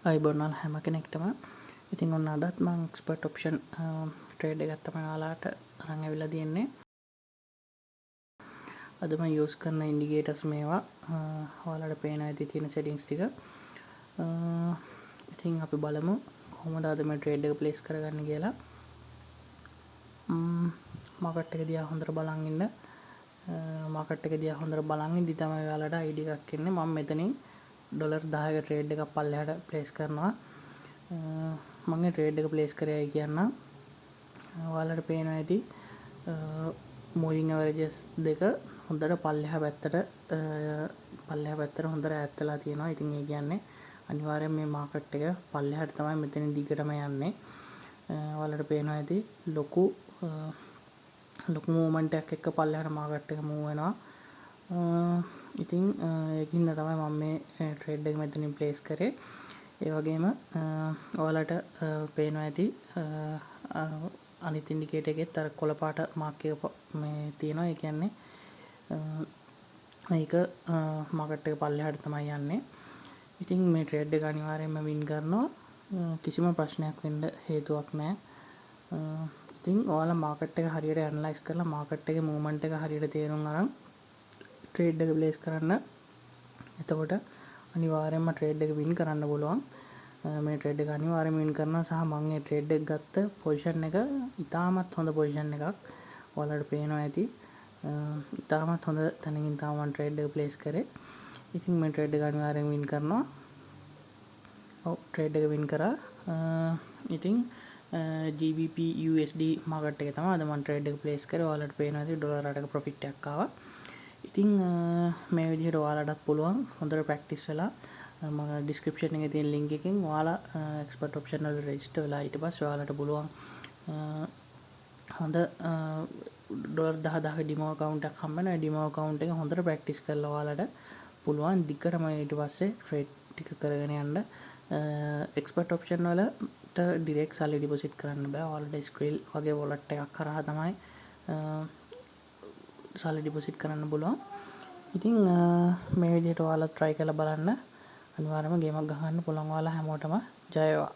අයිබෝනල් හැම කෙනෙක්ටම. ඉතින් ඔන්න අදත් මම එක්ස්පර්ට් ඔප්ෂන් ට්‍රේඩ් එකක් තමයි ඔයාලට අරන් ඇවිල්ලා තියෙන්නේ. අද මම යූස් කරන ඉන්ඩිකේටර්ස් මේවා ඔයාලට පේනවා ඇති තියෙන සෙටින්ග්ස් ටික. ඉතින් අපි බලමු කොහොමද අද මේ ට්‍රේඩ් එක ප්ලේස් කරගන්නේ කියලා. මාකට් එක දිහා හොඳට බලන් ඉන්න. මාකට් එක දිහා හොඳට බලන් ඉඳි තමයි ඔයාලට ID එකක් එන්නේ. මම මෙතනින් ඩොලර් 10ක ට්‍රේඩ් එකක් පල්ලෙහාට ප්ලේස් කරනවා. මම මේ ට්‍රේඩ් එක ප්ලේස් කරේයි කියන්නම්. ඔයාලට පේනවා ඇති මූවිං ඇවරේජස් දෙක හොඳට පල්ලෙහා පැත්තට හොඳට ඈත් වෙලා තියෙනවා. ඉතින් ඒ කියන්නේ අනිවාර්යෙන් මේ මාකට් එක පල්ලෙහාට තමයි මෙතනින් දිගටම යන්නේ. ඔයාලට පේනවා ඇති ලොකු මූවමන්ට් එකක් එක්ක පල්ලෙහාට මාකට් එක මූව් වෙනවා. ඉතින් ඒකින්ද තමයි මම මේ ට්‍රේඩ් එක මෙතනින් ප්ලේස් කරේ. ඒ වගේම ඔයාලට පේනවා ඇති අනිත් ඉන්ඩිකේටර් එකෙත් අර කොළ පාට මාක් එක මේ තියෙනවා. ඒ කියන්නේ ඒක මාකට් එක පල්ලෙහාට තමයි යන්නේ. ඉතින් මේ ට්‍රේඩ් එක අනිවාර්යයෙන්ම වින් කරනවා. කිසිම ප්‍රශ්නයක් වෙන්න හේතුවක් නැහැ. ඉතින් ඔයාලා මාකට් එක හරියට ඇනලයිස් කරලා මාකට් එකේ මූවමන්ට් එක හරියට තේරුම් අරන් ට්‍රේඩ් එක ප්ලේස් කරන්න. එතකොට අනිවාර්යයෙන්ම ට්‍රේඩ් එක වින් කරන්න පුළුවන්. මේ ට්‍රේඩ් එක අනිවාර්යයෙන්ම වින් කරනවා. සහ මම මේ ට්‍රේඩ් එක ගත්ත පොසිෂන් එක ඉතාමත් හොඳ පොසිෂන් එකක්. ඔයාලට පේනවා ඇති. ඉතාමත් හොඳ තැනකින් තමයි මම ට්‍රේඩ් එක ප්ලේස් කරේ. ඉතින් මේ ට්‍රේඩ් එක අනිවාර්යයෙන් වින් කරනවා. ඔව් ට්‍රේඩ් එක වින් කරා. ඉතින් GBP USD මාකට් එක තමයි අද මම ට්‍රේඩ් එක ප්ලේස් කරේ. ඔයාලට පේනවා ඇති ඩොලර් 8ක ප්‍රොෆිට් එකක් ආවා. ඉතින් මේ විදිහට ඔයාලටත් පුළුවන් හොඳට ප්‍රැක්ටිස් වෙලා මම ඩිස්ක්‍රිප්ෂන් එකේ තියෙන ලින්ක් එකෙන් ඔයාලා එක්ස්පර්ට් ඔප්ෂන් වල රෙජිස්ටර් වෙලා ඊට පස්සේ ඔයාලට පුළුවන් හොඳ ඩොලර් 10000ක ඩිමෝ account එකක් හම්බ වෙනවා. ඩිමෝ account එක හොඳට ප්‍රැක්ටිස් කරලා ඔයාලට පුළුවන් දිගටම ඊට පස්සේ ට්‍රේඩ් ටික කරගෙන යන්න. එක්ස්පර්ට් ඔප්ෂන් වලට ඩිරෙක්ට් සල්ලි ඩිපොසිට් කරන්න බෑ. ඔයාලට ස්ක්‍රීල් වගේ වොලට් එකක් කරා තමයි සල්ලි ඩිපොසිට් කරන්න පුළුවන්. ඉතින් මේ විදිහට ඔයාලා try කරලා බලන්න. අනිවාර්යයෙන්ම ගේමක් ගහන්න පුළුවන්. ඔයාලා හැමෝටම ජය වේවා.